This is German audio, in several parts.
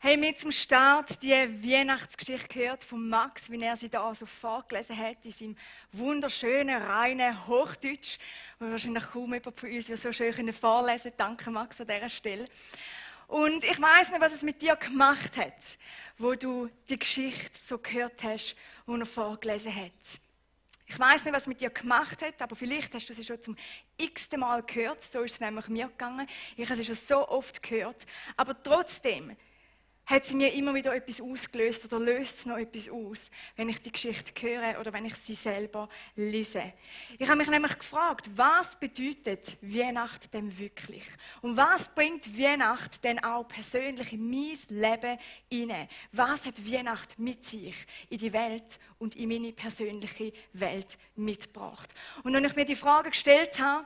Haben wir zum Start die Weihnachtsgeschichte gehört von Max, wie er sie da so vorgelesen hat, in seinem wunderschönen, reinen Hochdeutsch, wo wahrscheinlich kaum jemand von uns so schön vorlesen kann. Danke Max an dieser Stelle. Und ich weiss nicht, was es mit dir gemacht hat, wo du die Geschichte so gehört hast, die er vorgelesen hat. Ich weiss nicht, was es mit dir gemacht hat, aber vielleicht hast du sie schon zum x-ten Mal gehört. So ist es nämlich mir gegangen. Ich habe sie schon so oft gehört. Aber trotzdem hat sie mir immer wieder etwas ausgelöst oder löst es noch etwas aus, wenn ich die Geschichte höre oder wenn ich sie selber lese. Ich habe mich nämlich gefragt, was bedeutet Weihnachten denn wirklich? Und was bringt Weihnachten denn auch persönlich in mein Leben hinein? Was hat Weihnachten mit sich in die Welt und in meine persönliche Welt mitgebracht? Und wenn ich mir die Frage gestellt habe,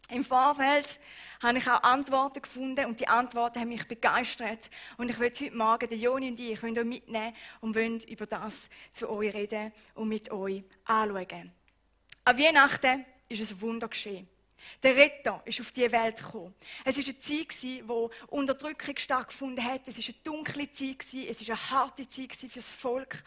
im Vorfeld habe ich auch Antworten gefunden und die Antworten haben mich begeistert. Und ich will heute Morgen, der Joni und ich, euch mitnehmen und wollen über das zu euch reden und mit euch anschauen. An Weihnachten ist ein Wunder geschehen. Der Retter ist auf diese Welt gekommen. Es war eine Zeit, wo Unterdrückung stattgefunden hat. Es war eine dunkle Zeit, es war eine harte Zeit für das Volk.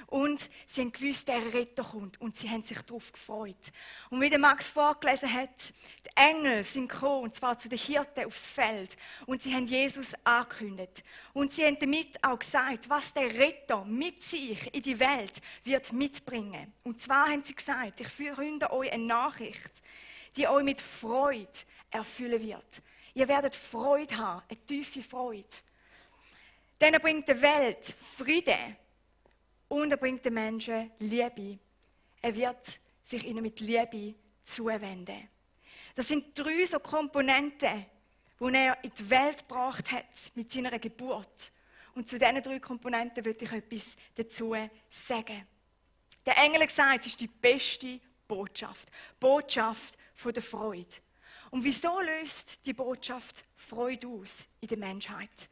Und sie haben gewusst, der Retter kommt. Und sie haben sich darauf gefreut. Und wie der Max vorgelesen hat, die Engel sind gekommen, und zwar zu den Hirten aufs Feld. Und sie haben Jesus angekündigt. Und sie haben damit auch gesagt, was der Retter mit sich in die Welt wird mitbringen. Und zwar haben sie gesagt, ich verkünde euch eine Nachricht, die euch mit Freude erfüllen wird. Ihr werdet Freude haben, eine tiefe Freude. Denn er bringt der Welt Frieden und er bringt den Menschen Liebe. Er wird sich ihnen mit Liebe zuwenden. Das sind 3 so Komponenten, die er in die Welt gebracht hat mit seiner Geburt. Und zu diesen 3 Komponenten will ich etwas dazu sagen. Der Engel hat gesagt, es ist die beste Botschaft. Botschaft von der Freude. Und wieso löst die Botschaft Freude aus in der Menschheit?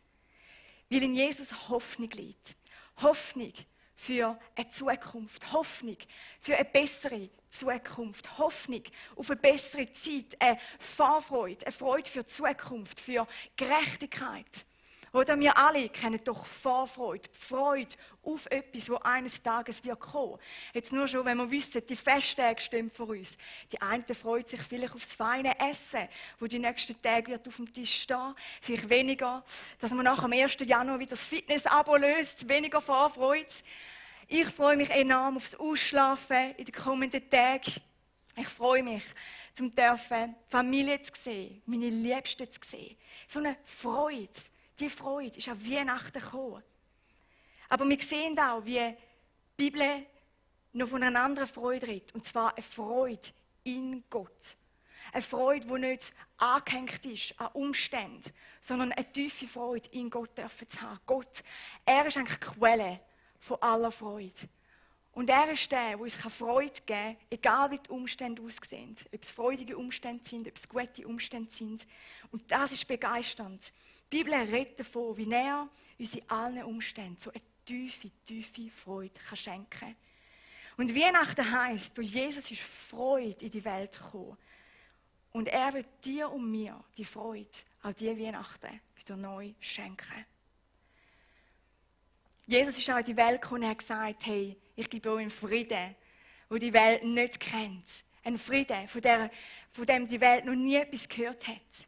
Weil in Jesus Hoffnung liegt. Hoffnung für eine Zukunft. Hoffnung für eine bessere Zukunft. Hoffnung auf eine bessere Zeit. Eine Vorfreude. Eine Freude für die Zukunft. Für Gerechtigkeit. Oder wir alle kennen doch Vorfreude, Freude auf etwas, das eines Tages wird kommen. Jetzt nur schon, wenn wir wissen, die Festtage stehen vor uns. Die einen freuen sich vielleicht auf das feine Essen, das die nächsten Tage wird auf dem Tisch stehen. Vielleicht weniger, dass man nach dem 1. Januar wieder das Fitness-Abo löst, weniger Vorfreude. Ich freue mich enorm aufs Ausschlafen in den kommenden Tagen. Ich freue mich, zum dürfen Familie zu sehen, meine Liebsten zu sehen. So eine Freude. Die Freude ist an Weihnachten gekommen. Aber wir sehen auch, wie die Bibel noch von einer anderen Freude redet. Und zwar eine Freude in Gott. Eine Freude, die nicht angehängt ist an Umständen, sondern eine tiefe Freude in Gott dürfen zu haben. Gott, er ist eigentlich die Quelle von aller Freude. Und er ist der, der uns Freude geben kann, egal wie die Umstände aussehen. Ob es freudige Umstände sind, ob es gute Umstände sind. Und das ist begeisternd. Die Bibel redet davon, wie er uns in allen Umständen so eine tiefe, tiefe Freude schenken kann. Und Weihnachten heisst, durch Jesus ist Freude in die Welt gekommen. Und er will dir und mir die Freude an diese Weihnachten wieder neu schenken. Jesus ist auch in die Welt gekommen und hat gesagt, hey, ich gebe euch einen Frieden, den die Welt nicht kennt. Ein Frieden, von dem die Welt noch nie etwas gehört hat.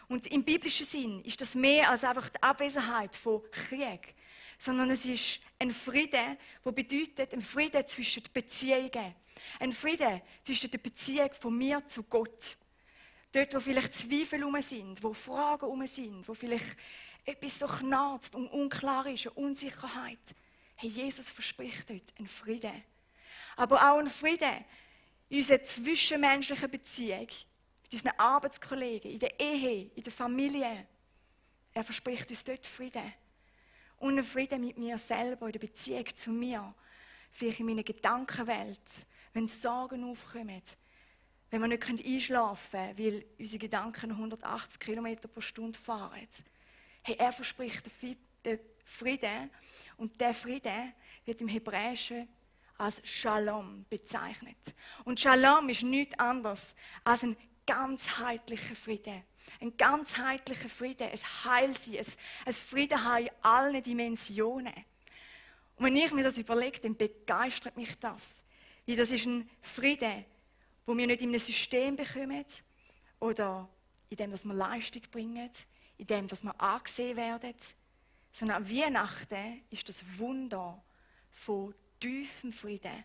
Und im biblischen Sinn ist das mehr als einfach die Abwesenheit von Krieg, sondern es ist ein Frieden, der bedeutet, ein Frieden zwischen den Beziehungen. Ein Frieden zwischen der Beziehung von mir zu Gott. Dort, wo vielleicht Zweifel herum sind, wo Fragen herum sind, wo vielleicht etwas so knarzt und unklar ist, eine Unsicherheit. Hey, Jesus verspricht dort einen Frieden. Aber auch einen Frieden in unserer zwischenmenschlichen Beziehung, mit unseren Arbeitskollegen, in der Ehe, in der Familie. Er verspricht uns dort Frieden. Und einen Frieden mit mir selber, in der Beziehung zu mir. Vielleicht in meiner Gedankenwelt, wenn Sorgen aufkommen, wenn wir nicht einschlafen können, weil unsere Gedanken 180 km pro Stunde fahren. Hey, er verspricht den Frieden und der Frieden wird im Hebräischen als Shalom bezeichnet. Und Shalom ist nichts anderes als ein ganzheitlicher Frieden. Ein ganzheitlicher Frieden, ein Heilsein, ein Frieden in allen Dimensionen. Und wenn ich mir das überlege, dann begeistert mich das. Weil das ist ein Frieden, wo wir nicht in einem System bekommen oder in dem, dass wir Leistung bringen, in dem, dass wir angesehen werden, sondern an Weihnachten ist das Wunder von tiefem Frieden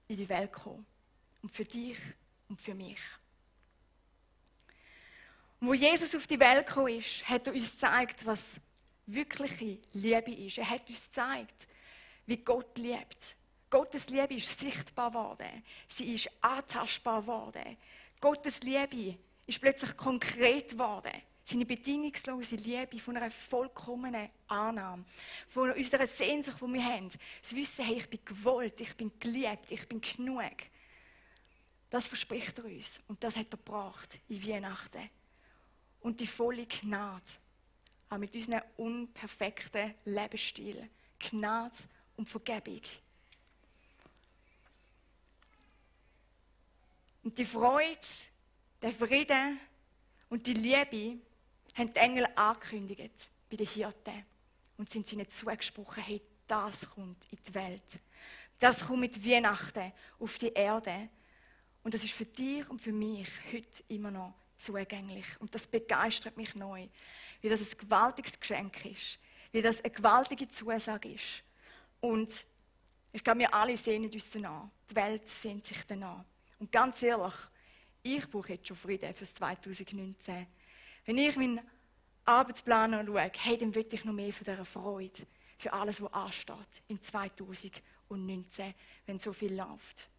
in die Welt gekommen. Und für dich und für mich. Und wo Jesus auf die Welt gekommen ist, hat er uns gezeigt, was wirkliche Liebe ist. Er hat uns gezeigt, wie Gott liebt. Gottes Liebe ist sichtbar geworden. Sie ist antastbar geworden. Gottes Liebe ist plötzlich konkret geworden. Seine bedingungslose Liebe von einer vollkommenen Annahme. Von unserer Sehnsucht, die wir haben. Das Wissen, hey, ich bin gewollt, ich bin geliebt, ich bin genug. Das verspricht er uns. Und das hat er gebracht in Weihnachten. Und die volle Gnade. Auch mit unserem unperfekten Lebensstil. Gnade und Vergebung. Und die Freude, der Frieden und die Liebe haben die Engel angekündigt bei den Hirten und sind ihnen zugesprochen, hey, das kommt in die Welt. Das kommt mit Weihnachten auf die Erde. Und das ist für dich und für mich heute immer noch zugänglich. Und das begeistert mich neu, weil das ein gewaltiges Geschenk ist, weil das eine gewaltige Zusage ist. Und ich glaube, wir alle sehnen uns danach. Die Welt sehnt sich danach. Und ganz ehrlich, ich brauche jetzt schon Frieden für 2019. Wenn ich meinen Arbeitsplan anschaue, hey, dann will ich noch mehr von dieser Freude, für alles, was ansteht in 2019, wenn so viel läuft.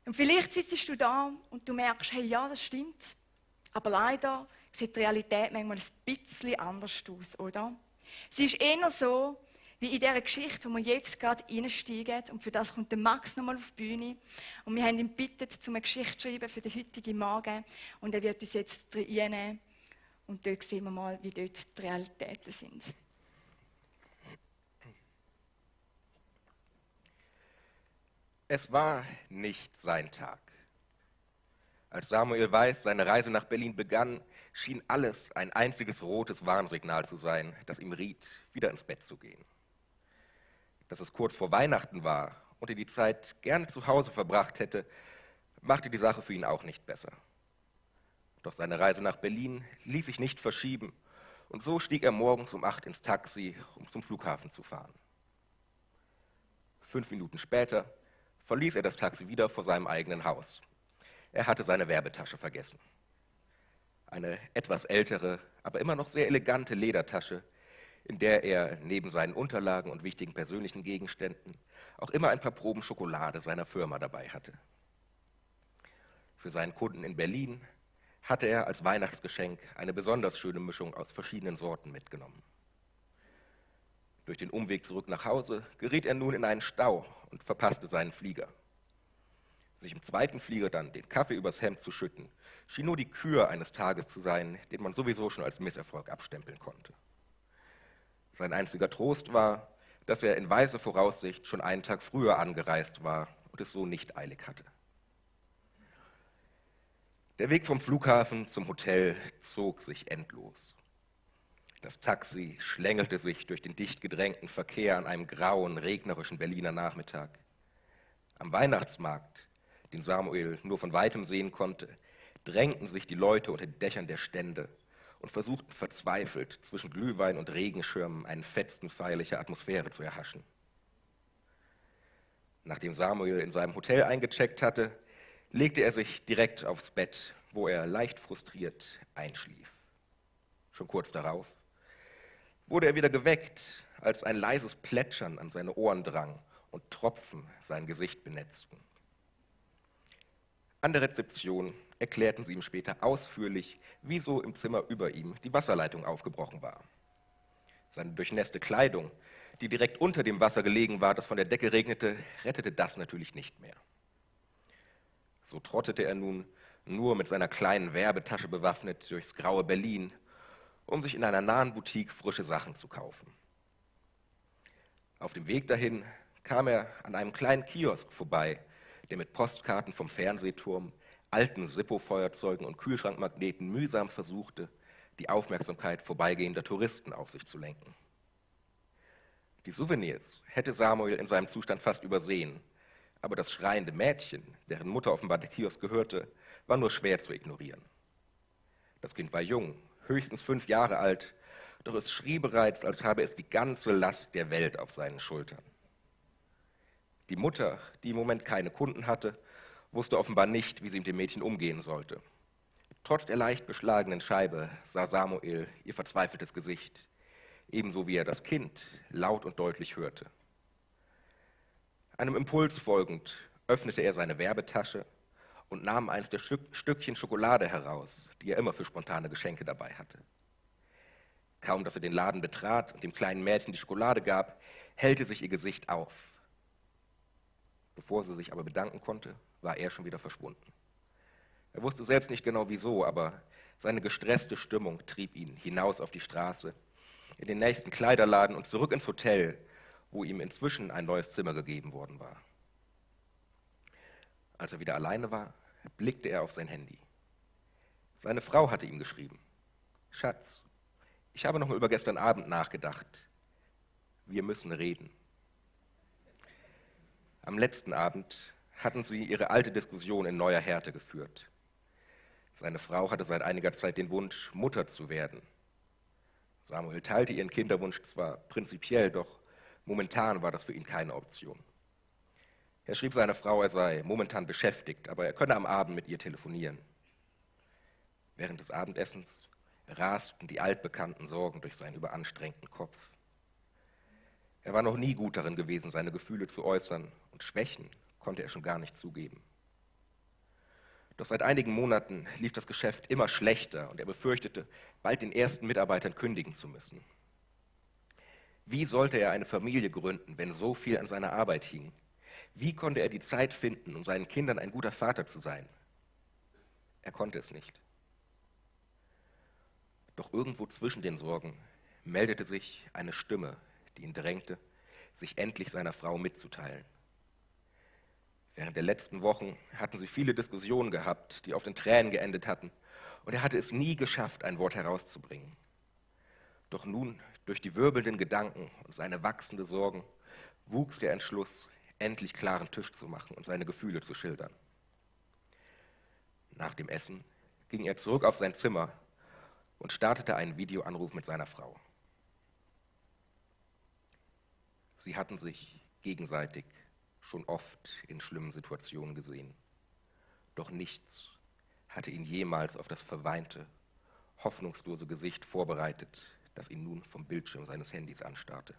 Und vielleicht sitzt du da und du merkst, hey, ja, das stimmt, aber leider sieht die Realität manchmal ein bisschen anders aus, oder? Sie ist eher so, wie in dieser Geschichte, wo wir jetzt gerade reinsteigen. Und für das kommt der Max nochmal auf die Bühne. Und wir haben ihn gebeten, eine Geschichte zu schreiben für den heutigen Morgen. Und er wird uns jetzt reinnehmen. Und dort sehen wir mal, wie dort die Realitäten sind. Es war nicht sein Tag. Als Samuel Weiß seine Reise nach Berlin begann, schien alles ein einziges rotes Warnsignal zu sein, das ihm riet, wieder ins Bett zu gehen. Dass es kurz vor Weihnachten war und er die Zeit gerne zu Hause verbracht hätte, machte die Sache für ihn auch nicht besser. Doch seine Reise nach Berlin ließ sich nicht verschieben und so stieg er morgens um 8 ins Taxi, um zum Flughafen zu fahren. 5 Minuten später verließ er das Taxi wieder vor seinem eigenen Haus. Er hatte seine Werbetasche vergessen. Eine etwas ältere, aber immer noch sehr elegante Ledertasche, in der er neben seinen Unterlagen und wichtigen persönlichen Gegenständen auch immer ein paar Proben Schokolade seiner Firma dabei hatte. Für seinen Kunden in Berlin hatte er als Weihnachtsgeschenk eine besonders schöne Mischung aus verschiedenen Sorten mitgenommen. Durch den Umweg zurück nach Hause geriet er nun in einen Stau und verpasste seinen Flieger. Sich im zweiten Flieger dann den Kaffee übers Hemd zu schütten, schien nur die Kür eines Tages zu sein, den man sowieso schon als Misserfolg abstempeln konnte. Sein einziger Trost war, dass er in weiser Voraussicht schon einen Tag früher angereist war und es so nicht eilig hatte. Der Weg vom Flughafen zum Hotel zog sich endlos. Das Taxi schlängelte sich durch den dicht gedrängten Verkehr an einem grauen, regnerischen Berliner Nachmittag. Am Weihnachtsmarkt, den Samuel nur von weitem sehen konnte, drängten sich die Leute unter den Dächern der Stände und versuchten verzweifelt, zwischen Glühwein und Regenschirmen einen Fetzen feierlicher Atmosphäre zu erhaschen. Nachdem Samuel in seinem Hotel eingecheckt hatte, legte er sich direkt aufs Bett, wo er leicht frustriert einschlief. Schon kurz darauf wurde er wieder geweckt, als ein leises Plätschern an seine Ohren drang und Tropfen sein Gesicht benetzten. An der Rezeption erklärten sie ihm später ausführlich, wieso im Zimmer über ihm die Wasserleitung aufgebrochen war. Seine durchnässte Kleidung, die direkt unter dem Wasser gelegen war, das von der Decke regnete, rettete das natürlich nicht mehr. So trottete er nun, nur mit seiner kleinen Werbetasche bewaffnet, durchs graue Berlin, um sich in einer nahen Boutique frische Sachen zu kaufen. Auf dem Weg dahin kam er an einem kleinen Kiosk vorbei, der mit Postkarten vom Fernsehturm, alten Zippo-Feuerzeugen und Kühlschrankmagneten mühsam versuchte, die Aufmerksamkeit vorbeigehender Touristen auf sich zu lenken. Die Souvenirs hätte Samuel in seinem Zustand fast übersehen, aber das schreiende Mädchen, deren Mutter offenbar der Kiosk gehörte, war nur schwer zu ignorieren. Das Kind war jung, höchstens 5 Jahre alt, doch es schrie bereits, als habe es die ganze Last der Welt auf seinen Schultern. Die Mutter, die im Moment keine Kunden hatte, wusste offenbar nicht, wie sie mit dem Mädchen umgehen sollte. Trotz der leicht beschlagenen Scheibe sah Samuel ihr verzweifeltes Gesicht, ebenso wie er das Kind laut und deutlich hörte. Einem Impuls folgend öffnete er seine Werbetasche und nahm eins der Stückchen Schokolade heraus, die er immer für spontane Geschenke dabei hatte. Kaum, dass er den Laden betrat und dem kleinen Mädchen die Schokolade gab, hellte sich ihr Gesicht auf. Bevor sie sich aber bedanken konnte, war er schon wieder verschwunden. Er wusste selbst nicht genau wieso, aber seine gestresste Stimmung trieb ihn hinaus auf die Straße, in den nächsten Kleiderladen und zurück ins Hotel, wo ihm inzwischen ein neues Zimmer gegeben worden war. Als er wieder alleine war, blickte er auf sein Handy. Seine Frau hatte ihm geschrieben: Schatz, ich habe noch mal über gestern Abend nachgedacht. Wir müssen reden. Am letzten Abend hatten sie ihre alte Diskussion in neuer Härte geführt. Seine Frau hatte seit einiger Zeit den Wunsch, Mutter zu werden. Samuel teilte ihren Kinderwunsch zwar prinzipiell, doch momentan war das für ihn keine Option. Er schrieb seiner Frau, er sei momentan beschäftigt, aber er könne am Abend mit ihr telefonieren. Während des Abendessens rasten die altbekannten Sorgen durch seinen überanstrengten Kopf. Er war noch nie gut darin gewesen, seine Gefühle zu äußern, und Schwächen konnte er schon gar nicht zugeben. Doch seit einigen Monaten lief das Geschäft immer schlechter und er befürchtete, bald den ersten Mitarbeitern kündigen zu müssen. Wie sollte er eine Familie gründen, wenn so viel an seiner Arbeit hing? Wie konnte er die Zeit finden, um seinen Kindern ein guter Vater zu sein? Er konnte es nicht. Doch irgendwo zwischen den Sorgen meldete sich eine Stimme, die ihn drängte, sich endlich seiner Frau mitzuteilen. Während der letzten Wochen hatten sie viele Diskussionen gehabt, die auf den Tränen geendet hatten, und er hatte es nie geschafft, ein Wort herauszubringen. Doch nun, durch die wirbelnden Gedanken und seine wachsende Sorgen, wuchs der Entschluss, endlich klaren Tisch zu machen und seine Gefühle zu schildern. Nach dem Essen ging er zurück auf sein Zimmer und startete einen Videoanruf mit seiner Frau. Sie hatten sich gegenseitig schon oft in schlimmen Situationen gesehen. Doch nichts hatte ihn jemals auf das verweinte, hoffnungslose Gesicht vorbereitet, das ihn nun vom Bildschirm seines Handys anstarrte.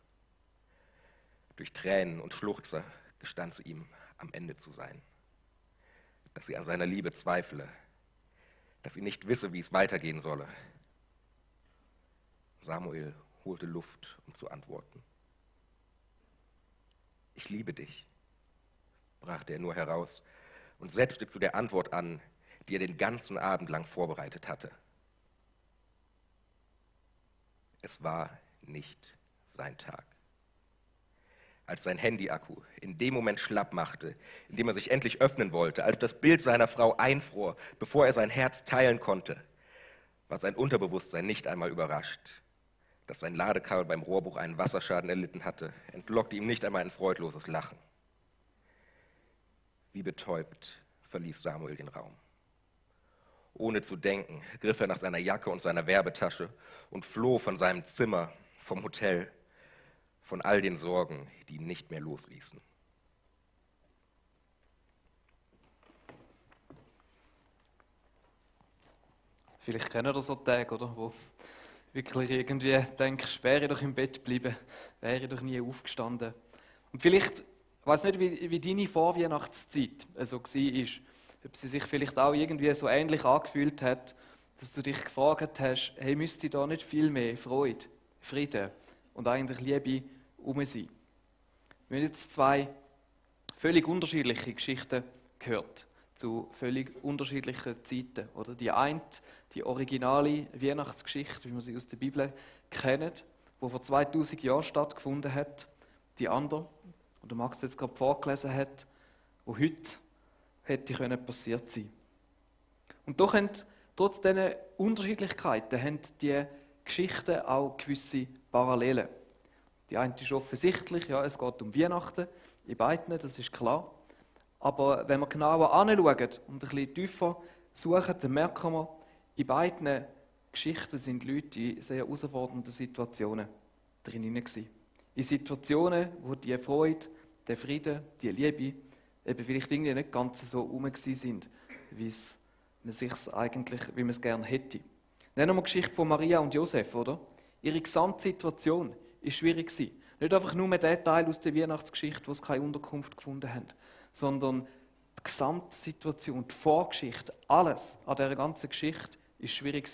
Durch Tränen und Schluchzer gestand sie ihm, am Ende zu sein. Dass sie an seiner Liebe zweifle, dass sie nicht wisse, wie es weitergehen solle. Samuel holte Luft, um zu antworten. Ich liebe dich, brachte er nur heraus und setzte zu der Antwort an, die er den ganzen Abend lang vorbereitet hatte. Es war nicht sein Tag. Als sein Handy-Akku in dem Moment schlapp machte, in dem er sich endlich öffnen wollte, als das Bild seiner Frau einfror, bevor er sein Herz teilen konnte, war sein Unterbewusstsein nicht einmal überrascht. Dass sein Ladekabel beim Rohrbuch einen Wasserschaden erlitten hatte, entlockte ihm nicht einmal ein freudloses Lachen. Wie betäubt verließ Samuel den Raum. Ohne zu denken, griff er nach seiner Jacke und seiner Werbetasche und floh von seinem Zimmer, vom Hotel, von all den Sorgen, die ihn nicht mehr losließen. Vielleicht kennt ihr so Tage, oder? Wo wirklich irgendwie denkst, wäre ich doch im Bett geblieben, wäre ich doch nie aufgestanden. Und vielleicht, ich weiss nicht, wie deine Vorweihnachtszeit so war, ob sie sich vielleicht auch irgendwie so ähnlich angefühlt hat, dass du dich gefragt hast, hey, müsste da nicht viel mehr Freude, Frieden und eigentlich Liebe herum sein? Wir haben jetzt 2 völlig unterschiedliche Geschichten gehört, zu völlig unterschiedlichen Zeiten. Oder? Die eine, die originale Weihnachtsgeschichte, wie wir sie aus der Bibel kennen, die vor 2000 Jahren stattgefunden hat. Die andere, die Max jetzt gerade vorgelesen hat, die heute hätte passiert sein können. Und doch haben, trotz dieser Unterschiedlichkeiten haben die Geschichten auch gewisse Parallelen. Die eine ist offensichtlich, ja, es geht um Weihnachten, in beiden, das ist klar. Aber wenn wir genauer anschauen und ein bisschen tiefer suchen, dann merken wir, in beiden Geschichten sind Leute in sehr herausfordernden Situationen drin gewesen. In Situationen, wo die Freude, der Frieden, die Liebe eben vielleicht irgendwie nicht ganz so rum sind, wie man es gerne hätte. Nehmen wir die Geschichte von Maria und Josef, oder? Ihre Gesamtsituation war schwierig. Nicht einfach nur der Teil aus der Weihnachtsgeschichte, wo sie keine Unterkunft gefunden haben, sondern die Gesamtsituation, die Vorgeschichte, alles an dieser ganzen Geschichte war schwierig.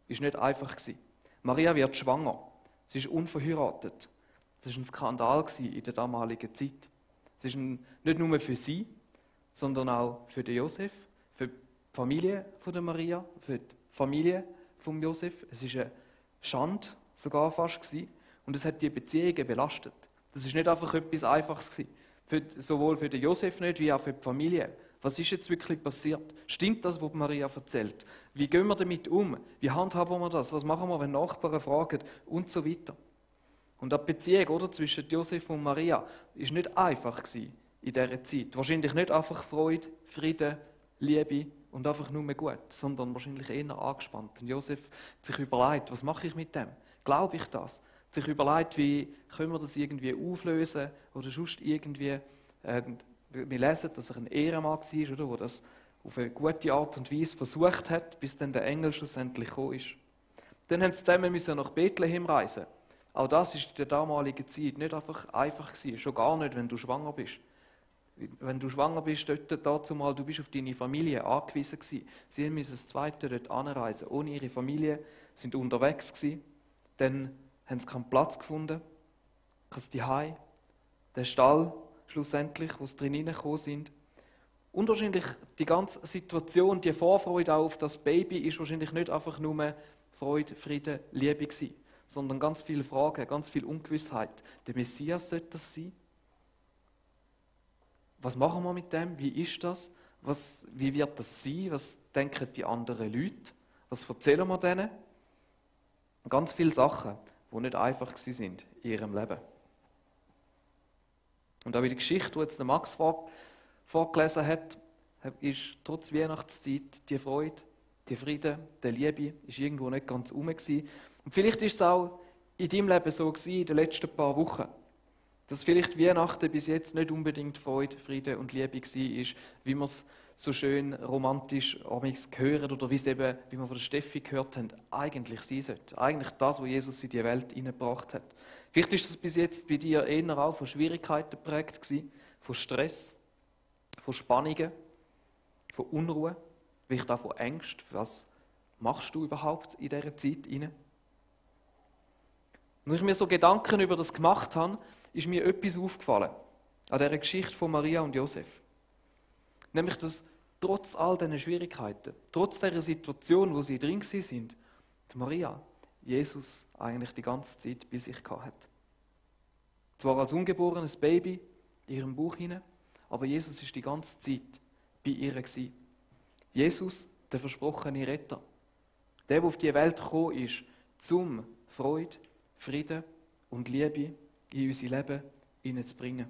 Ist nicht einfach. Maria wird schwanger. Sie ist unverheiratet. Das war ein Skandal in der damaligen Zeit. Es ist nicht nur für sie, sondern auch für den Josef, für die Familie von der Maria, für die Familie von Josef. Es war eine Schande, sogar fast gewesen. Und es hat die Beziehungen belastet. Das ist nicht einfach etwas Einfaches gewesen. Sowohl für den Josef nicht, wie auch für die Familie. Was ist jetzt wirklich passiert? Stimmt das, was Maria erzählt? Wie gehen wir damit um? Wie handhaben wir das? Was machen wir, wenn Nachbarn fragen? Und so weiter. Und die Beziehung, oder, zwischen Josef und Maria war nicht einfach gewesen in dieser Zeit. Wahrscheinlich nicht einfach Freude, Frieden, Liebe und einfach nur gut, sondern wahrscheinlich eher angespannt. Und Josef hat sich überlegt, was mache ich mit dem? Glaube ich das? Hat sich überlegt, wie können wir das irgendwie auflösen oder sonst irgendwie. Wir lesen, dass er ein Ehrenmann war, oder, der das auf eine gute Art und Weise versucht hat, bis dann der Engel schlussendlich gekommen ist. Dann mussten sie zusammen nach Bethlehem reisen. Auch das war in der damaligen Zeit nicht einfach gewesen, schon gar nicht, wenn du schwanger bist. Wenn du schwanger bist, dazu mal, du bist auf deine Familie angewiesen gewesen. Sie mussten das Zweite dort anreisen, ohne ihre Familie, sind unterwegs gewesen. Dann haben sie keinen Platz gefunden, kein Zuhause, der Stall schlussendlich, wo sie drin hineingekommen sind. Und wahrscheinlich die ganze Situation, die Vorfreude auf das Baby, ist wahrscheinlich nicht einfach nur Freude, Frieden, Liebe gewesen, sondern ganz viele Fragen, ganz viel Ungewissheit. Der Messias sollte das sein? Was machen wir mit dem? Wie ist das? Wie wird das sein? Was denken die anderen Leute? Was erzählen wir denen? Ganz viele Sachen, die nicht einfach sind in ihrem Leben. Und auch in der Geschichte, die jetzt der Max vorgelesen hat, ist trotz Weihnachtszeit die Freude, die Frieden, die Liebe ist irgendwo nicht ganz rum gewesen. Und vielleicht ist es auch in deinem Leben so gewesen, in den letzten paar Wochen, dass vielleicht Weihnachten bis jetzt nicht unbedingt Freude, Frieden und Liebe war, wie wir es so schön romantisch hören oder wie wir von der Steffi gehört haben, eigentlich sein sollte. Eigentlich das, was Jesus in die Welt hineingebracht hat. Vielleicht ist es bis jetzt bei dir eher auch von Schwierigkeiten geprägt gewesen, von Stress, von Spannungen, von Unruhe, vielleicht auch von Ängsten. Was machst du überhaupt in dieser Zeit hinein? Und als ich mir so Gedanken über das gemacht habe, ist mir etwas aufgefallen an dieser Geschichte von Maria und Josef. Nämlich, dass trotz all diesen Schwierigkeiten, trotz dieser Situation, wo sie drin sind, Maria Jesus eigentlich die ganze Zeit bei sich hat. Zwar als ungeborenes Baby in ihrem Bauch hinein, aber Jesus ist die ganze Zeit bei ihr gewesen. Jesus, der versprochene Retter, der auf die Welt gekommen ist, zum Freude, Frieden und Liebe in unser Leben hineinzubringen.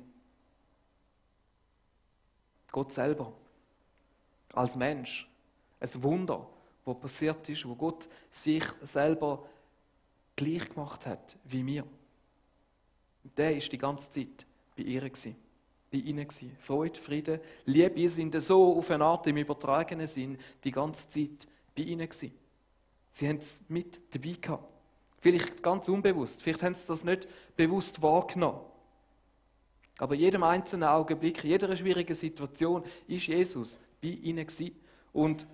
Gott selber, als Mensch, ein Wunder, das passiert ist, wo Gott sich selber gleich gemacht hat wie wir. Der ist die ganze Zeit bei ihr gewesen, bei ihnen gewesen. Freude, Frieden, Liebe sind so auf eine Art im übertragenen Sinn die ganze Zeit bei ihnen gewesen. Sie haben es mit dabei gehabt. Vielleicht ganz unbewusst, vielleicht haben sie das nicht bewusst wahrgenommen. Aber in jedem einzelnen Augenblick, in jeder schwierigen Situation ist Jesus bei ihnen gewesen. Und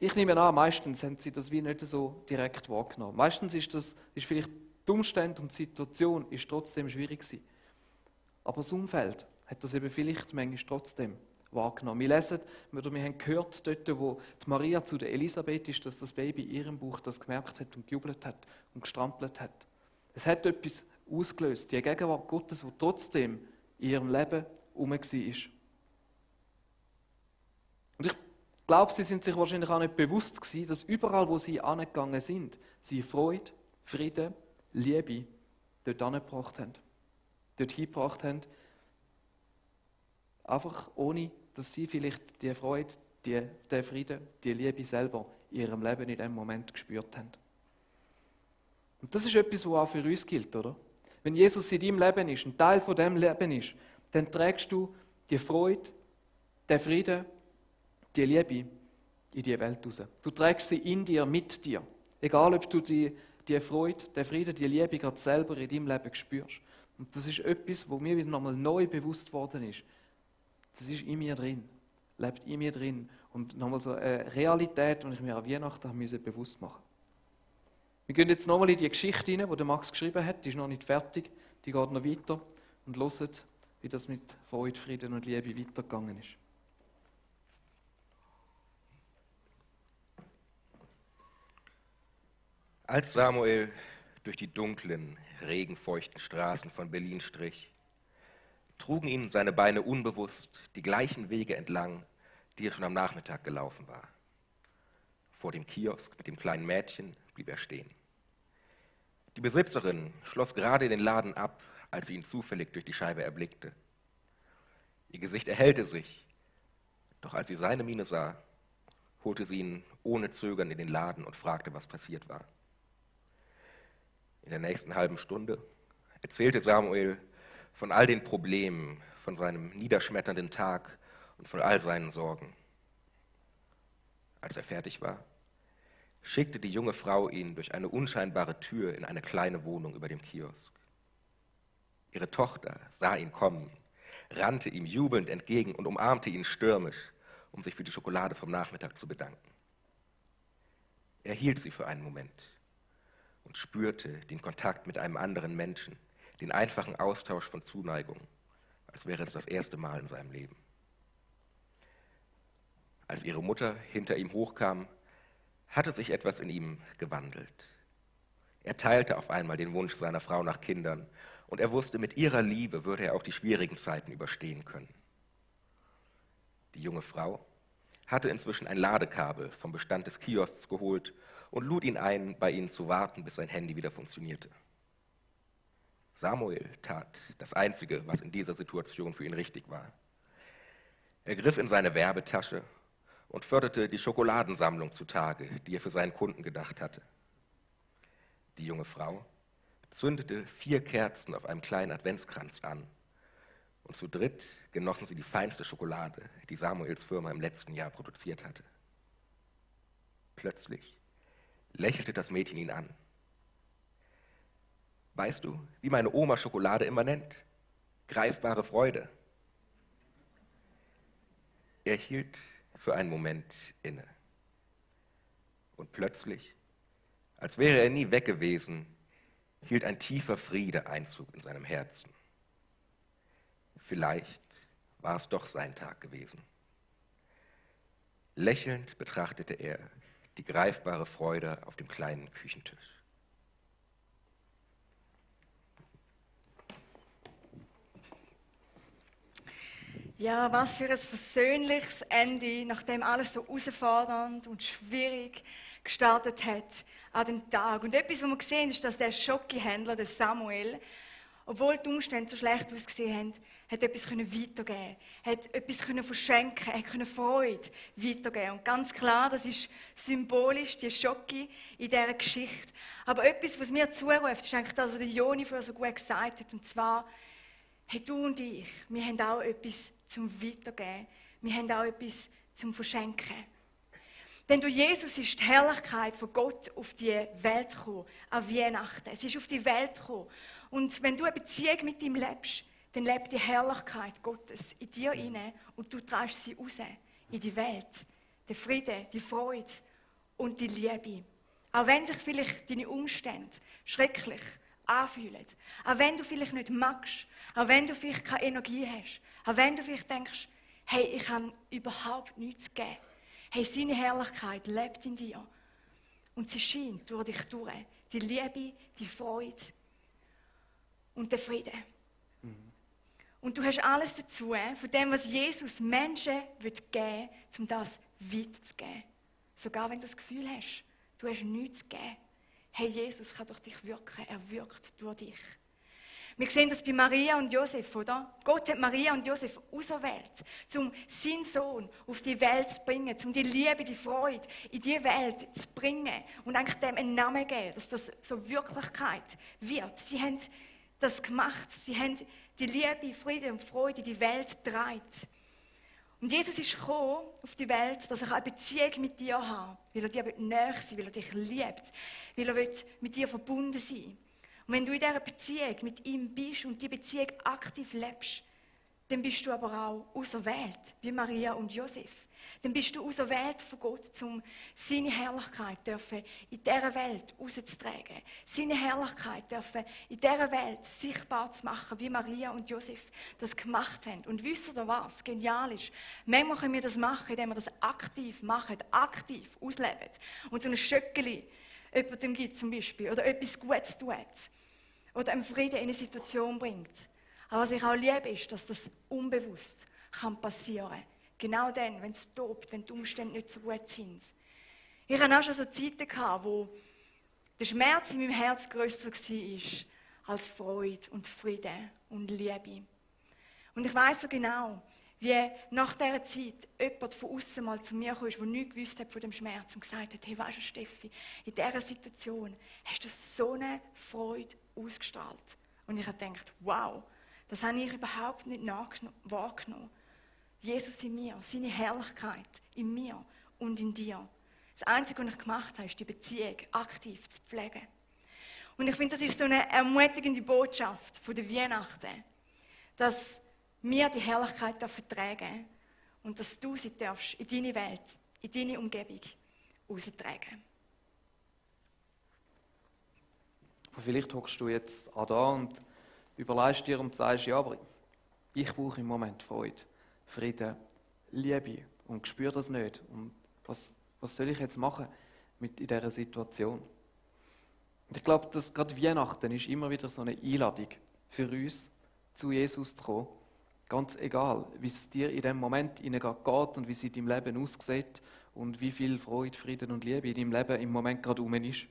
ich nehme an, meistens haben sie das wie nicht so direkt wahrgenommen. Meistens ist vielleicht die Umstände und die Situation ist trotzdem schwierig gewesen. Aber das Umfeld hat das eben vielleicht manchmal trotzdem wahrgenommen. Wir lesen, oder wir haben gehört dort, wo die Maria zu der Elisabeth ist, dass das Baby in ihrem Bauch das gemerkt hat und gejubelt hat und gestrampelt hat. Es hat etwas ausgelöst, die Gegenwart Gottes, die trotzdem in ihrem Leben herum war. Und ich Ich glaube, sie sind sich wahrscheinlich auch nicht bewusst gewesen, dass überall, wo sie angegangen sind, sie Freude, Frieden, Liebe dort angebracht haben. Dort hingebracht haben. Einfach ohne, dass sie vielleicht die Freude, den Frieden, die Liebe selber in ihrem Leben in dem Moment gespürt haben. Und das ist etwas, was auch für uns gilt, oder? Wenn Jesus in deinem Leben ist, ein Teil von dem Leben ist, dann trägst du die Freude, den Frieden, die Liebe in die Welt raus. Du trägst sie in dir, mit dir. Egal, ob du die Freude, den Frieden, die Liebe gerade selber in deinem Leben spürst. Und das ist etwas, wo mir wieder nochmal neu bewusst worden ist. Das ist in mir drin, lebt in mir drin. Und nochmal so eine Realität, die ich mir an Weihnachten bewusst machen musste. Wir gehen jetzt nochmal in die Geschichte hinein, die Max geschrieben hat. Die ist noch nicht fertig, die geht noch weiter. Und hören, wie das mit Freude, Frieden und Liebe weitergegangen ist. Als Samuel durch die dunklen, regenfeuchten Straßen von Berlin strich, trugen ihn seine Beine unbewusst die gleichen Wege entlang, die er schon am Nachmittag gelaufen war. Vor dem Kiosk mit dem kleinen Mädchen blieb er stehen. Die Besitzerin schloss gerade den Laden ab, als sie ihn zufällig durch die Scheibe erblickte. Ihr Gesicht erhellte sich, doch als sie seine Miene sah, holte sie ihn ohne Zögern in den Laden und fragte, was passiert war. In der nächsten halben Stunde erzählte Samuel von all den Problemen, von seinem niederschmetternden Tag und von all seinen Sorgen. Als er fertig war, schickte die junge Frau ihn durch eine unscheinbare Tür in eine kleine Wohnung über dem Kiosk. Ihre Tochter sah ihn kommen, rannte ihm jubelnd entgegen und umarmte ihn stürmisch, um sich für die Schokolade vom Nachmittag zu bedanken. Er hielt sie für einen Moment und spürte den Kontakt mit einem anderen Menschen, den einfachen Austausch von Zuneigung, als wäre es das erste Mal in seinem Leben. Als ihre Mutter hinter ihm hochkam, hatte sich etwas in ihm gewandelt. Er teilte auf einmal den Wunsch seiner Frau nach Kindern und er wusste, mit ihrer Liebe würde er auch die schwierigen Zeiten überstehen können. Die junge Frau hatte inzwischen ein Ladekabel vom Bestand des Kiosks geholt und lud ihn ein, bei ihnen zu warten, bis sein Handy wieder funktionierte. Samuel tat das Einzige, was in dieser Situation für ihn richtig war. Er griff in seine Werbetasche und förderte die Schokoladensammlung zutage, die er für seinen Kunden gedacht hatte. Die junge Frau zündete 4 Kerzen auf einem kleinen Adventskranz an und zu dritt genossen sie die feinste Schokolade, die Samuels Firma im letzten Jahr produziert hatte. Plötzlich lächelte das Mädchen ihn an. Weißt du, wie meine Oma Schokolade immer nennt? Greifbare Freude. Er hielt für einen Moment inne. Und plötzlich, als wäre er nie weg gewesen, hielt ein tiefer Friede Einzug in seinem Herzen. Vielleicht war es doch sein Tag gewesen. Lächelnd betrachtete er die greifbare Freude auf dem kleinen Küchentisch. Ja, was für ein versöhnliches Ende, nachdem alles so herausfordernd und schwierig gestartet hat an dem Tag. Und etwas, was wir sehen, ist, dass der Schokihändler, der Samuel, obwohl die Umstände so schlecht ausgesehen haben, hat etwas weitergeben, hat etwas verschenken, hat Freude weitergeben. Und ganz klar, das ist symbolisch, die Schoki in dieser Geschichte. Aber etwas, was mir zuruft, ist eigentlich das, was Joni vorher so gut gesagt hat. Und zwar, hey, du und ich, wir haben auch etwas zum Weitergeben. Wir haben auch etwas zum Verschenken. Denn durch Jesus ist die Herrlichkeit von Gott auf die Welt gekommen, an Weihnachten. Es ist auf die Welt gekommen. Und wenn du eine Beziehung mit ihm lebst, dann lebt die Herrlichkeit Gottes in dir hinein und du trägst sie raus in die Welt. Der Friede, die Freude und die Liebe. Auch wenn sich vielleicht deine Umstände schrecklich anfühlen, auch wenn du vielleicht nicht magst, auch wenn du vielleicht keine Energie hast, auch wenn du vielleicht denkst, hey, ich habe überhaupt nichts zu geben. Hey, seine Herrlichkeit lebt in dir und sie scheint durch dich durch. Die Liebe, die Freude und der Friede. Und du hast alles dazu, von dem, was Jesus Menschen geben will, um das weiterzugeben. Sogar wenn du das Gefühl hast, du hast nichts zu geben. Hey, Jesus kann durch dich wirken. Er wirkt durch dich. Wir sehen das bei Maria und Josef, oder? Gott hat Maria und Josef auserwählt, um seinen Sohn auf die Welt zu bringen, um die Liebe, die Freude in die Welt zu bringen und eigentlich dem einen Namen geben, dass das so Wirklichkeit wird. Sie haben das gemacht. Sie haben die Liebe, Friede und Freude in die Welt getragen. Und Jesus ist gekommen auf die Welt, dass er eine Beziehung mit dir haben will, weil er dir näher sein will, weil er dich liebt, weil er mit dir verbunden sein will. Und wenn du in dieser Beziehung mit ihm bist und die Beziehung aktiv lebst, dann bist du aber auch auserwählt, wie Maria und Josef. Dann bist du auserwählt von Gott, um seine Herrlichkeit dürfen in dieser Welt rauszutragen. Seine Herrlichkeit dürfen in dieser Welt sichtbar zu machen, wie Maria und Josef das gemacht haben. Und wisst ihr was? Genial ist. Manchmal können wir das machen, indem wir das aktiv machen, aktiv ausleben. Und so ein Schöckeli jemandem gibt zum Beispiel, oder etwas Gutes tut. Oder einen Frieden in eine Situation bringt. Aber was ich auch liebe, ist, dass das unbewusst passieren kann. Genau dann, wenn es tobt, wenn die Umstände nicht so gut sind. Ich hatte auch schon so Zeiten, wo der Schmerz in meinem Herz grösser war als Freude und Frieden und Liebe. Und ich weiss so genau, wie nach dieser Zeit jemand von außen mal zu mir kam, der nichts gewusst hat von dem Schmerz und gesagt hat, hey, weisst du, Steffi, in dieser Situation hast du so eine Freude ausgestrahlt. Und ich habe gedacht, wow, das habe ich überhaupt nicht wahrgenommen. Jesus in mir, seine Herrlichkeit in mir und in dir. Das Einzige, was ich gemacht habe, ist die Beziehung aktiv zu pflegen. Und ich finde, das ist so eine ermutigende Botschaft von der Weihnachten, dass wir die Herrlichkeit tragen dürfen und dass du sie darfst in deine Welt, in deine Umgebung raustragen. Vielleicht hockst du jetzt auch da und überlegst dir und sagst, ja, aber ich brauche im Moment Freude, Frieden, Liebe und spüre das nicht. Und was soll ich jetzt machen in dieser Situation? Und ich glaube, dass gerade Weihnachten ist immer wieder so eine Einladung für uns, zu Jesus zu kommen. Ganz egal, wie es dir in dem Moment geht und wie es in deinem Leben aussieht und wie viel Freude, Frieden und Liebe in deinem Leben im Moment gerade rum ist.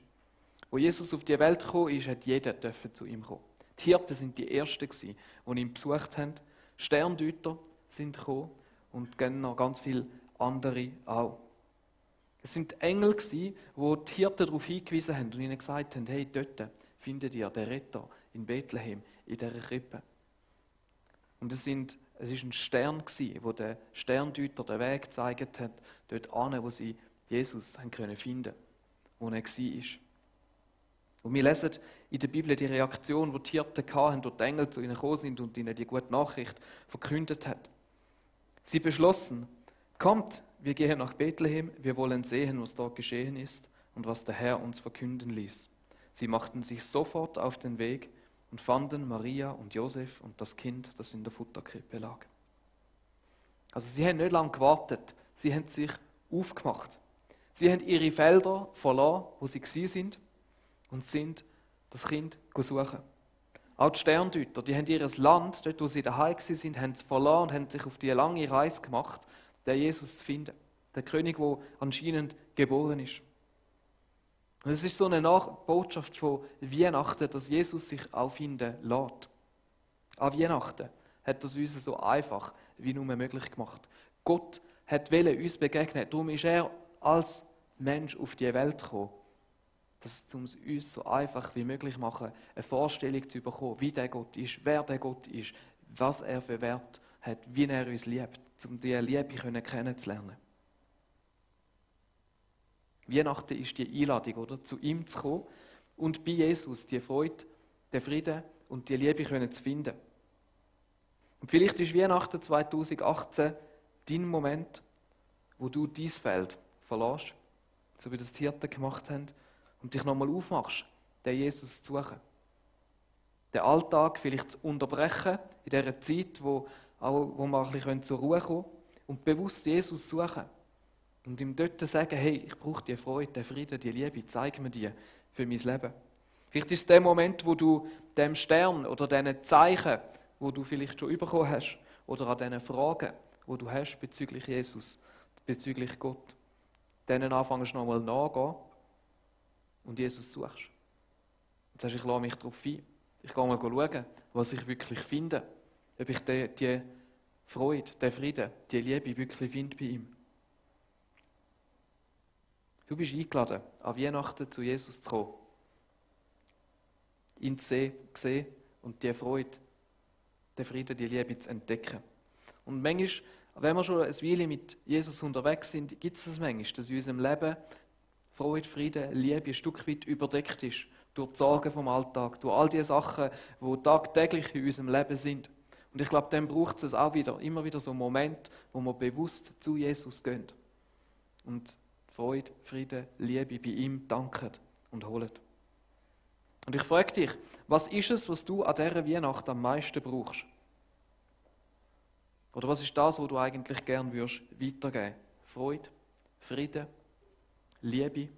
Wo Jesus auf die Welt gekommen ist, hat jeder zu ihm kommen. Die Hirten sind die Ersten, die ihn besucht haben. Sterndeuter sind gekommen und noch ganz viele andere auch. Es sind Engel, die die Hirten darauf hingewiesen haben und ihnen gesagt haben, hey, dort findet ihr den Retter in Bethlehem, in dieser Krippe. Und es war ein Stern, wo der Sterndeuter den Weg gezeigt hat, dort hin, wo sie Jesus finden können, wo er war. Und wir lesen in der Bibel die Reaktion, die Hirten hatten, dort die Engel zu ihnen gekommen sind und ihnen die gute Nachricht verkündet hat. Sie beschlossen, kommt, wir gehen nach Bethlehem, wir wollen sehen, was dort geschehen ist und was der Herr uns verkünden ließ. Sie machten sich sofort auf den Weg und fanden Maria und Josef und das Kind, das in der Futterkrippe lag. Also sie haben nicht lange gewartet, sie haben sich aufgemacht. Sie haben ihre Felder verlassen, wo sie waren, und sind das Kind suchen. Auch die Sterndeuter, die haben ihr Land, dort wo sie daheim waren, haben es verlassen und haben sich auf die lange Reise gemacht, den Jesus zu finden. Der König, der anscheinend geboren ist. Und es ist so eine Botschaft von Weihnachten, dass Jesus sich auch finden lässt. An Weihnachten hat das uns so einfach wie nur möglich gemacht. Gott wollte uns begegnen, darum ist er als Mensch auf die Welt gekommen. Das uns so einfach wie möglich machen, eine Vorstellung zu bekommen, wie der Gott ist, wer der Gott ist, was er für Wert hat, wie er uns liebt, um diese Liebe kennenzulernen. Weihnachten ist die Einladung, oder, zu ihm zu kommen und bei Jesus die Freude, den Frieden und die Liebe zu finden. Und vielleicht ist Weihnachten 2018 dein Moment, wo du dein Feld verlässt, so wie das die Hirten gemacht haben, und dich nochmal aufmachst, den Jesus zu suchen. Den Alltag vielleicht zu unterbrechen, in dieser Zeit, wo wir ein bisschen zur Ruhe kommen können, und bewusst Jesus suchen. Und ihm dort sagen, hey, ich brauche die Freude, den Frieden, die Liebe, zeig mir die für mein Leben. Vielleicht ist es der Moment, wo du dem Stern oder diesen Zeichen, wo du vielleicht schon bekommen hast, oder an diesen Fragen, die du hast bezüglich Jesus, bezüglich Gott. Denen anfängst du nochmal nachzugehen und Jesus suchst. Und sagst, ich lasse mich darauf ein. Ich gehe mal schauen, was ich wirklich finde. Ob ich die Freude, den Frieden, die Liebe wirklich finde bei ihm. Du bist eingeladen, an Weihnachten zu Jesus zu kommen. Ihn zu sehen und die Freude, den Frieden, die Liebe zu entdecken. Und manchmal, wenn wir schon ein Weile mit Jesus unterwegs sind, gibt es das manchmal, dass in unserem Leben Freude, Frieden, Liebe ein Stück weit überdeckt ist. Durch die Sorgen vom Alltag, durch all die Sachen, die tagtäglich in unserem Leben sind. Und ich glaube, dann braucht es auch immer wieder so einen Moment, wo wir bewusst zu Jesus gehen. Und Freude, Frieden, Liebe bei ihm danken und holen. Und ich frage dich, was ist es, was du an dieser Weihnacht am meisten brauchst? Oder was ist das, was du eigentlich gerne würdest weitergeben? Freude, Frieden, Liebe?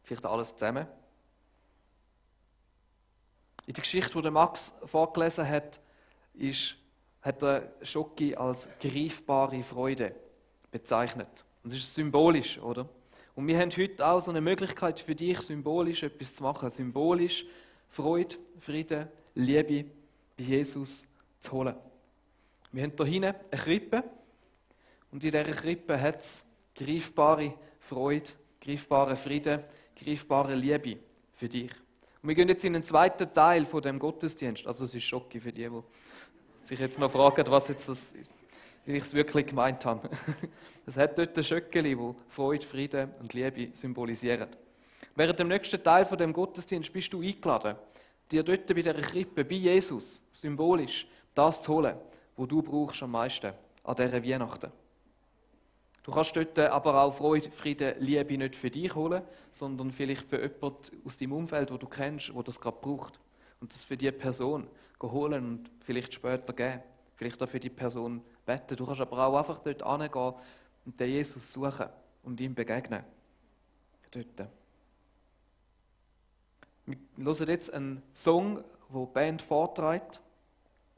Vielleicht alles zusammen? In der Geschichte, die Max vorgelesen hat, hat er Schoki als greifbare Freude bezeichnet. Und das ist symbolisch, oder? Und wir haben heute auch so eine Möglichkeit für dich, symbolisch etwas zu machen. Symbolisch Freude, Frieden, Liebe bei Jesus zu holen. Wir haben hier hinten eine Krippe und in dieser Krippe hat es greifbare Freude, greifbare Frieden, greifbare Liebe für dich. Und wir gehen jetzt in den zweiten Teil von dem Gottesdienst. Also es ist Schocki für die sich jetzt noch fragen, was jetzt das ist, wie ich es wirklich gemeint habe. Es hat dort ein Schöckeli, wo Freude, Frieden und Liebe symbolisieren. Während dem nächsten Teil von dem Gottesdienst bist du eingeladen, dir dort bei dieser Krippe, bei Jesus, symbolisch das zu holen, was du brauchst am meisten an dieser Weihnachten. Du kannst dort aber auch Freude, Frieden, Liebe nicht für dich holen, sondern vielleicht für jemanden aus deinem Umfeld, wo du kennst, wo das gerade braucht. Und das für diese Person holen und vielleicht später geben. Vielleicht auch für die Person beten. Du kannst aber auch einfach dort hingehen und den Jesus suchen und ihm begegnen. Dort. Wir hören jetzt einen Song, den die Band vorträgt.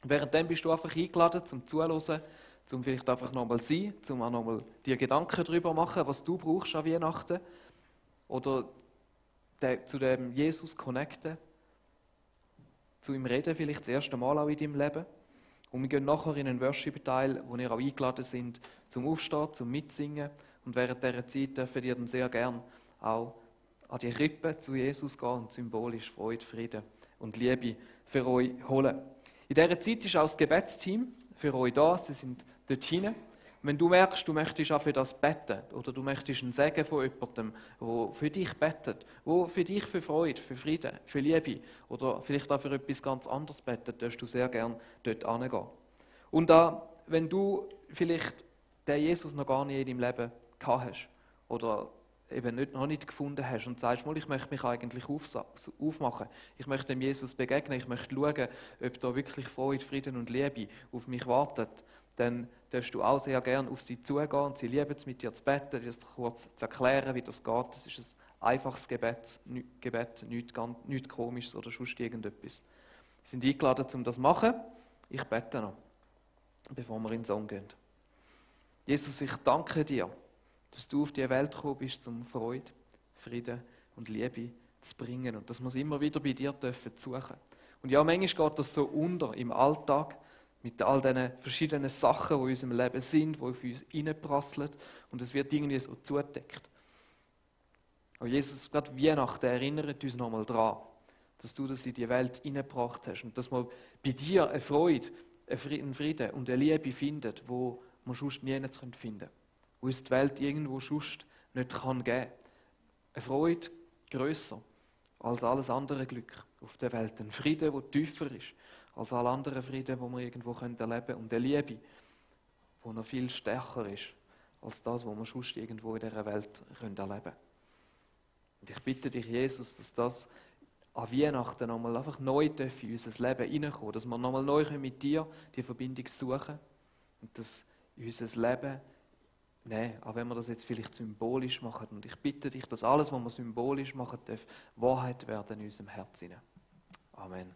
Währenddem bist du einfach eingeladen zum Zuhören, zum vielleicht einfach nochmal sein, zum auch nochmal dir Gedanken darüber machen, was du brauchst an Weihnachten. Oder zu dem Jesus connecten, zu ihm reden, vielleicht das erste Mal auch in deinem Leben. Und wir gehen nachher in einen Worship-Teil, wo ihr auch eingeladen sind, zum Aufstehen, zum Mitsingen. Und während dieser Zeit dürfen ihr dann sehr gern auch an die Krippe zu Jesus gehen und symbolisch Freude, Frieden und Liebe für euch holen. In dieser Zeit ist auch das Gebetsteam für euch da. Sie sind dort hinten. Wenn du merkst, du möchtest auch für das beten oder du möchtest einen Segen von jemandem, der für dich betet, der für dich für Freude, für Frieden, für Liebe oder vielleicht auch für etwas ganz anderes betet, darfst du sehr gerne dort hingehen. Und auch, wenn du vielleicht den Jesus noch gar nicht in deinem Leben gehabt hast oder eben noch nicht gefunden hast und sagst, ich möchte mich eigentlich aufmachen, ich möchte dem Jesus begegnen, ich möchte schauen, ob da wirklich Freude, Frieden und Liebe auf mich wartet, dann darfst du auch sehr gerne auf sie zugehen und sie lieben es, mit dir zu beten, dir kurz zu erklären, wie das geht. Das ist ein einfaches Gebet, nichts Komisches oder sonst irgendetwas. Sie sind eingeladen, um das zu machen. Ich bete noch, bevor wir in den Song gehen. Jesus, ich danke dir, dass du auf die Welt gekommen bist, um Freude, Frieden und Liebe zu bringen und dass wir es immer wieder bei dir dürfen suchen. Und ja, manchmal geht das so unter im Alltag, mit all diesen verschiedenen Sachen, die in unserem Leben sind, die auf uns reinprasseln und es wird irgendwie so zugedeckt. Aber Jesus, gerade Weihnachten erinnert uns nochmal daran, dass du das in die Welt hineingebracht hast und dass wir bei dir eine Freude, einen Frieden und eine Liebe finden, wo wir sonst nirgends finden können. Wo uns die Welt irgendwo sonst nicht geben kann. Eine Freude grösser als alles andere Glück auf der Welt. Ein Frieden, der tiefer ist als alle anderen Frieden, die wir irgendwo erleben können. Und eine Liebe, die noch viel stärker ist als das, was wir sonst irgendwo in dieser Welt erleben können. Und ich bitte dich, Jesus, dass das an Weihnachten nochmal einfach neu in unser Leben hineinkommen, dass wir nochmal neu mit dir die Verbindung suchen und dass in unser Leben, auch wenn wir das jetzt vielleicht symbolisch machen, und ich bitte dich, dass alles, was wir symbolisch machen, darf Wahrheit werden in unserem Herzen. Amen.